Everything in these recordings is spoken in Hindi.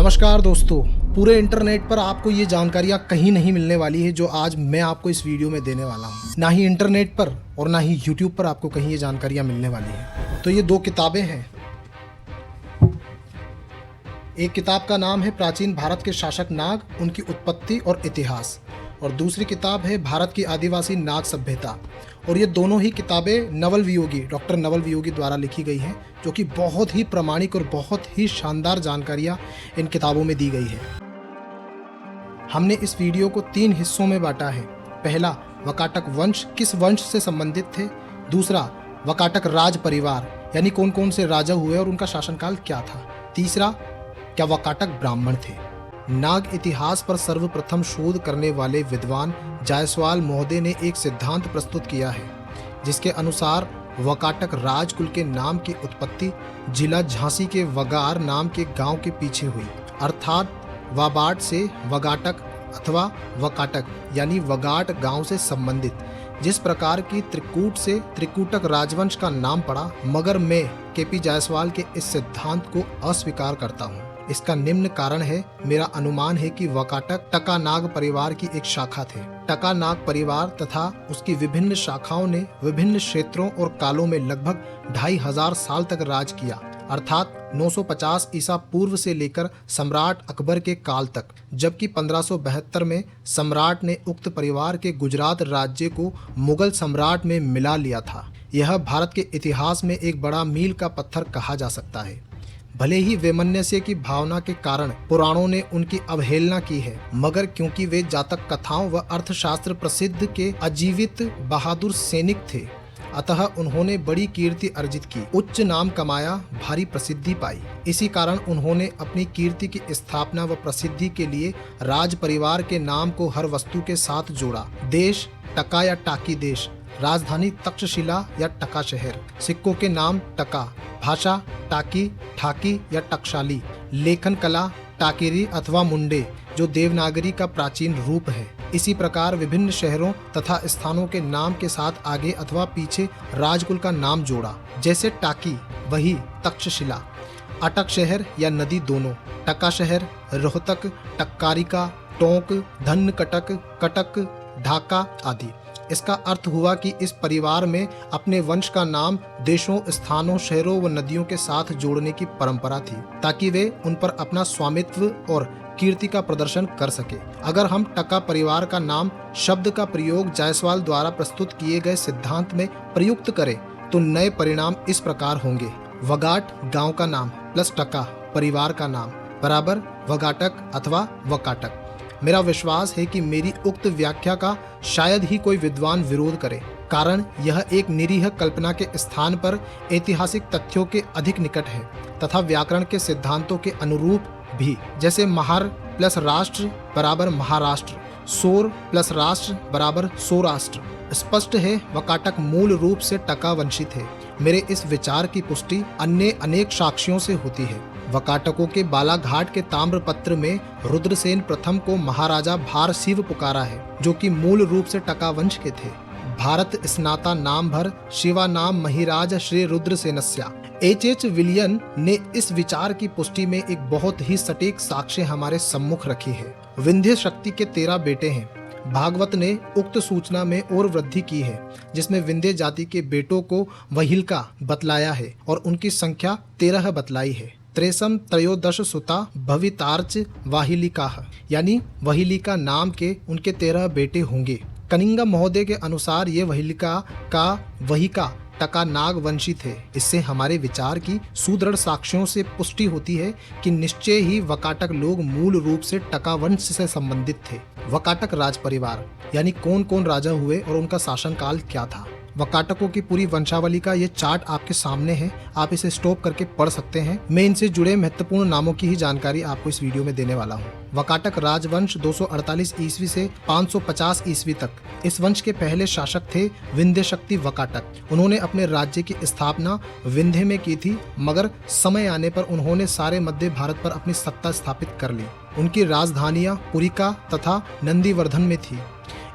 नमस्कार दोस्तों, पूरे इंटरनेट पर आपको ये जानकारियाँ कहीं नहीं मिलने वाली है जो आज मैं आपको इस वीडियो में देने वाला हूँ। ना ही इंटरनेट पर और ना ही यूट्यूब पर आपको कहीं ये जानकारियाँ मिलने वाली हैं। तो ये दो किताबें हैं। एक किताब का नाम है प्राचीन भारत के शासक नाग, उनकी उत्पत्ति और इतिहास, और दूसरी किताब है भारत की आदिवासी नाग सभ्यता। और ये दोनों ही किताबें नवल वियोगी, डॉक्टर नवल वियोगी द्वारा लिखी गई हैं, जो कि बहुत ही प्रामाणिक और बहुत ही शानदार जानकारियाँ इन किताबों में दी गई है। हमने इस वीडियो को 3 हिस्सों में बांटा है। पहला, वकाटक वंश किस वंश से संबंधित थे। दूसरा, वकाटक राज परिवार यानी कौन कौन से राजा हुए और उनका शासनकाल क्या था। तीसरा, क्या वकाटक ब्राह्मण थे। नाग इतिहास पर सर्वप्रथम शोध करने वाले विद्वान जायसवाल महोदय ने एक सिद्धांत प्रस्तुत किया है, जिसके अनुसार वकाटक राजकुल के नाम की उत्पत्ति जिला झांसी के वगार नाम के गांव के पीछे हुई, अर्थात वाबाट से वगाटक अथवा वकाटक यानी वगाट गांव से संबंधित। जिस प्रकार की त्रिकूट से त्रिकूटक राजवंश का नाम पड़ा, मगर मैं केपी जायसवाल के इस सिद्धांत को अस्वीकार करता हूँ। इसका निम्न कारण है। मेरा अनुमान है कि वकाटक टका नाग परिवार की एक शाखा थे। टका नाग परिवार तथा उसकी विभिन्न शाखाओं ने विभिन्न क्षेत्रों और कालों में लगभग 2500 साल तक राज किया, अर्थात 950 ईसा पूर्व से लेकर सम्राट अकबर के काल तक, जबकि 1572 में सम्राट ने उक्त परिवार के गुजरात राज्य को मुगल सम्राट में मिला लिया था। यह भारत के इतिहास में एक बड़ा मील का पत्थर कहा जा सकता है। भले ही वैमनस्य की भावना के कारण पुराणों ने उनकी अवहेलना की है, मगर क्योंकि वे जातक कथाओं व अर्थशास्त्र प्रसिद्ध के अजीवित बहादुर सैनिक थे, अतः उन्होंने बड़ी कीर्ति अर्जित की, उच्च नाम कमाया, भारी प्रसिद्धि पाई। इसी कारण उन्होंने अपनी कीर्ति की स्थापना व प्रसिद्धि के लिए राज परिवार के नाम को हर वस्तु के साथ जोड़ा। देश टका या टाकी देश, राजधानी तक्षशिला या टका शहर, सिक्कों के नाम टका, भाषा टाकी, ठाकी या टकशाली, लेखन कला टाकेरी अथवा मुंडे जो देवनागरी का प्राचीन रूप है। इसी प्रकार विभिन्न शहरों तथा स्थानों के नाम के साथ आगे अथवा पीछे राजकुल का नाम जोड़ा, जैसे टाकी वही तक्षशिला, अटक शहर या नदी दोनों, टका शहर, रोहतक, टक्कारिका, टोंक, धन कटक, कटक, ढाका आदि। इसका अर्थ हुआ कि इस परिवार में अपने वंश का नाम देशों, स्थानों, शहरों व नदियों के साथ जोड़ने की परंपरा थी, ताकि वे उन पर अपना स्वामित्व और कीर्ति का प्रदर्शन कर सके। अगर हम टका परिवार का नाम शब्द का प्रयोग जायसवाल द्वारा प्रस्तुत किए गए सिद्धांत में प्रयुक्त करें तो नए परिणाम इस प्रकार होंगे। वगाट गांव का नाम प्लस टका परिवार का नाम बराबर वगाटक अथवा वकाटक। मेरा विश्वास है कि मेरी उक्त व्याख्या का शायद ही कोई विद्वान विरोध करे, कारण यह एक निरीह कल्पना के स्थान पर ऐतिहासिक तथ्यों के अधिक निकट है तथा व्याकरण के सिद्धांतों के अनुरूप भी। जैसे महार प्लस राष्ट्र बराबर महाराष्ट्र, सोर प्लस राष्ट्र बराबर सौराष्ट्र। स्पष्ट है वकाटक मूल रूप से टका वंशी थे। मेरे इस विचार की पुष्टि अन्य अनेक साक्ष्यों से होती है। वकाटकों के बालाघाट के ताम्रपत्र में रुद्रसेन प्रथम को महाराजा भार शिव पुकारा है, जो कि मूल रूप से टका वंश के थे। भारत स्नाता नाम भर शिवा नाम महिराज श्री रुद्रसेनस्या। H.H. विलियन ने इस विचार की पुष्टि में एक बहुत ही सटीक साक्ष्य हमारे सम्मुख रखी है। विंध्य शक्ति के 13 बेटे हैं। भागवत ने उक्त सूचना में और वृद्धि की है, जिसमें विंध्य जाति के बेटों को वहिल्का बतलाया है और उनकी संख्या 13 बतलाई है। त्रेसम त्रयोदश सुता भवितार्च वाहिलिकाः, यानी वहिलिका नाम के उनके 13 बेटे होंगे। कनिंगा महोदय के अनुसार ये वहिलिका का वहिका टका नाग वंशी थे। इससे हमारे विचार की सुदृढ़ साक्ष्यों से पुष्टि होती है कि निश्चय ही वकाटक लोग मूल रूप से टका वंश से संबंधित थे। वकाटक राज परिवार यानी कौन कौन राजा हुए और उनका शासनकाल क्या था। वकाटकों की पूरी वंशावली का ये चार्ट आपके सामने है, आप इसे स्टॉप करके पढ़ सकते हैं। मैं इनसे जुड़े महत्वपूर्ण नामों की ही जानकारी आपको इस वीडियो में देने वाला हूँ। वकाटक राजवंश 248 ईस्वी से 550 ईस्वी तक। इस वंश के पहले शासक थे विंध्य शक्ति वकाटक। उन्होंने अपने राज्य की स्थापना विंध्य में की थी, मगर समय आने पर उन्होंने सारे मध्य भारत पर अपनी सत्ता स्थापित कर ली। उनकी राजधानियां पुरिका तथा नंदीवर्धन में थी।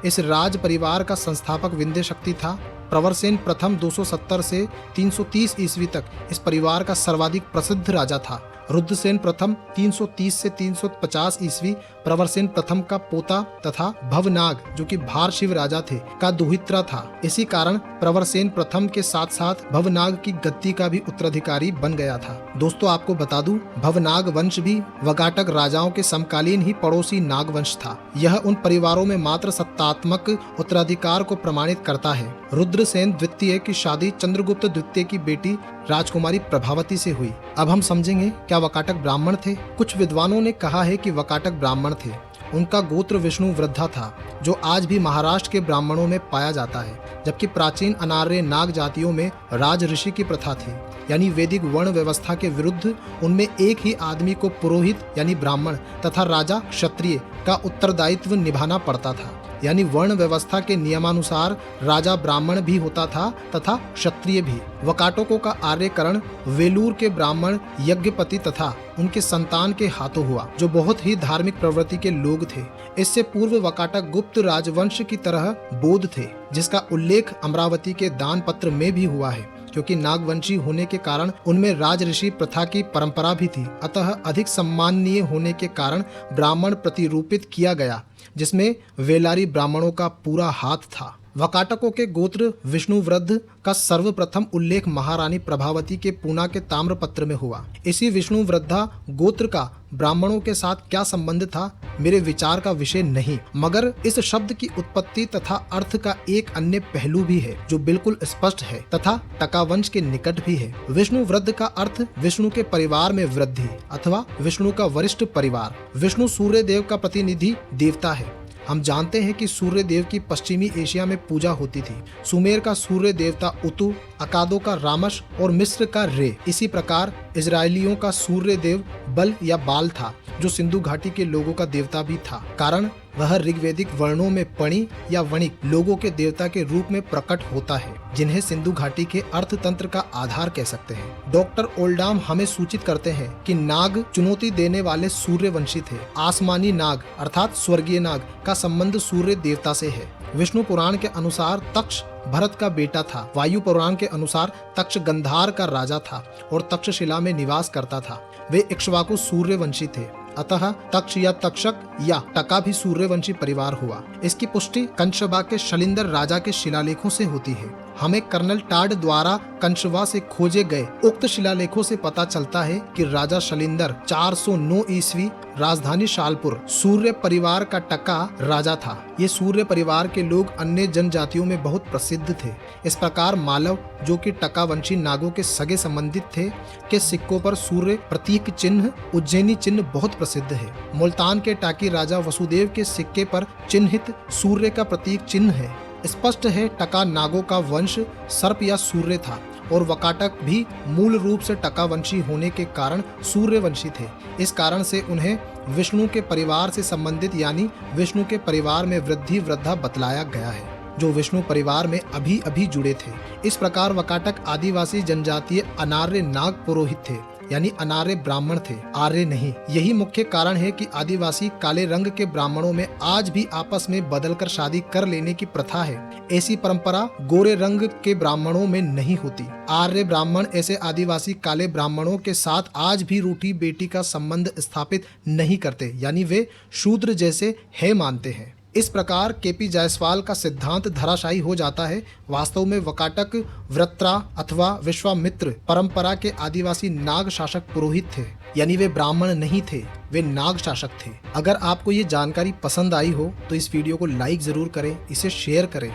इस राज परिवार का संस्थापक विंध्य शक्ति था। प्रवरसेन प्रथम 270 से 330 ईस्वी तक इस परिवार का सर्वाधिक प्रसिद्ध राजा था। रुद्रसेन प्रथम 330 से 350 ईस्वी प्रवरसेन प्रथम का पोता तथा भवनाग, जो कि भारशिव राजा थे, का दुहित्रा था। इसी कारण प्रवरसेन प्रथम के साथ साथ भवनाग की गद्दी का भी उत्तराधिकारी बन गया था। दोस्तों, आपको बता दूं, भवनाग वंश भी वकाटक राजाओं के समकालीन ही पड़ोसी नाग वंश था। यह उन परिवारों में मात्र सत्तात्मक उत्तराधिकार को प्रमाणित करता है। रुद्रसेन द्वितीय की शादी चंद्रगुप्त द्वितीय की बेटी राजकुमारी प्रभावती से हुई। अब हम समझेंगे क्या वकाटक ब्राह्मण थे। कुछ विद्वानों ने कहा है कि वकाटक ब्राह्मण थे। उनका गोत्र विष्णु वृद्धा था, जो आज भी महाराष्ट्र के ब्राह्मणों में पाया जाता है, जबकि प्राचीन अनार्य नाग जातियों में राज ऋषि की प्रथा थी, यानी वैदिक वर्ण व्यवस्था के विरुद्ध उनमें एक ही आदमी को पुरोहित यानी ब्राह्मण तथा राजा क्षत्रिय का उत्तरदायित्व निभाना पड़ता था। यानी वर्ण व्यवस्था के नियमानुसार राजा ब्राह्मण भी होता था तथा क्षत्रिय भी। वकाटकों का आर्यकरण वेलूर के ब्राह्मण यज्ञपति तथा उनके संतान के हाथों हुआ, जो बहुत ही धार्मिक प्रवृत्ति के लोग थे। इससे पूर्व वकाटक गुप्त राजवंश की तरह बौद्ध थे, जिसका उल्लेख अमरावती के दान पत्र में भी हुआ है। क्योंकि नागवंशी होने के कारण उनमें राज ऋषि प्रथा की परंपरा भी थी, अतः अधिक सम्माननीय होने के कारण ब्राह्मण प्रतिरूपित किया गया, जिसमें वेलारी ब्राह्मणों का पूरा हाथ था। वकाटकों के गोत्र विष्णुवृद्ध का सर्वप्रथम उल्लेख महारानी प्रभावती के पूना के ताम्रपत्र में हुआ। इसी विष्णुवृद्धा गोत्र का ब्राह्मणों के साथ क्या संबंध था, मेरे विचार का विषय नहीं, मगर इस शब्द की उत्पत्ति तथा अर्थ का एक अन्य पहलू भी है जो बिल्कुल स्पष्ट है तथा टकावंश के निकट भी है। विष्णुवृद्ध का अर्थ विष्णु के परिवार में वृद्धि अथवा विष्णु का वरिष्ठ परिवार। विष्णु सूर्य देव का प्रतिनिधि देवता है। हम जानते हैं कि सूर्य देव की पश्चिमी एशिया में पूजा होती थी। सुमेर का सूर्य देवता उतु, अकादों का रामश और मिस्र का रे। इसी प्रकार इजरायलियों का सूर्य देव बल या बाल था, जो सिंधु घाटी के लोगों का देवता भी था, कारण वह ऋग्वेदिक वर्णों में पणि या वणिक लोगों के देवता के रूप में प्रकट होता है, जिन्हें सिंधु घाटी के अर्थतंत्र का आधार कह सकते हैं। डॉक्टर ओल्डाम हमें सूचित करते हैं कि नाग चुनौती देने वाले सूर्यवंशी थे। आसमानी नाग अर्थात स्वर्गीय नाग का संबंध सूर्य देवता से है। विष्णु पुराण के अनुसार तक्ष भरत का बेटा था। वायु पुराण के अनुसार तक्ष गंधार का राजा था और तक्षशिला में निवास करता था। वे इक्ष्वाकु सूर्यवंशी थे, अतः तक्ष या तक्षक या टका भी सूर्यवंशी परिवार हुआ। इसकी पुष्टि कंशवा के शलिंदर राजा के शिलालेखों से होती है। हमें कर्नल टाड द्वारा कंशवा से खोजे गए उक्त शिलालेखों से पता चलता है कि राजा शलिंदर 409 ईस्वी राजधानी शालपुर सूर्य परिवार का टका राजा था। ये सूर्य परिवार के लोग अन्य जनजातियों में बहुत प्रसिद्ध थे। इस प्रकार मालव, जो कि टकावंशी नागों के सगे संबंधित थे, के सिक्कों पर सूर्य प्रतीक चिन्ह उज्जैनी चिन्ह बहुत प्रसिद्ध है। मुल्तान के टाकी राजा वसुदेव के सिक्के पर चिन्हित सूर्य का प्रतीक चिन्ह है। स्पष्ट है टका नागों का वंश सर्प या सूर्य था और वकाटक भी मूल रूप से टकावंशी होने के कारण सूर्यवंशी थे। इस कारण से उन्हें विष्णु के परिवार से संबंधित यानी विष्णु के परिवार में वृद्धि वृद्धा बतलाया गया है, जो विष्णु परिवार में अभी अभी जुड़े थे। इस प्रकार वकाटक आदिवासी जनजातीय अनार्य नाग पुरोहित थे, यानी अनार्य ब्राह्मण थे, आर्य नहीं। यही मुख्य कारण है कि आदिवासी काले रंग के ब्राह्मणों में आज भी आपस में बदलकर शादी कर लेने की प्रथा है। ऐसी परंपरा गोरे रंग के ब्राह्मणों में नहीं होती। आर्य ब्राह्मण ऐसे आदिवासी काले ब्राह्मणों के साथ आज भी रूठी बेटी का संबंध स्थापित नहीं करते, यानी वे शूद्र जैसे है मानते हैं। इस प्रकार केपी जायसवाल का सिद्धांत धराशायी हो जाता है। वास्तव में वकाटक वृत्रा अथवा विश्वामित्र परंपरा के आदिवासी नाग शासक पुरोहित थे, यानी वे ब्राह्मण नहीं थे, वे नाग शासक थे। अगर आपको ये जानकारी पसंद आई हो तो इस वीडियो को लाइक जरूर करें, इसे शेयर करें।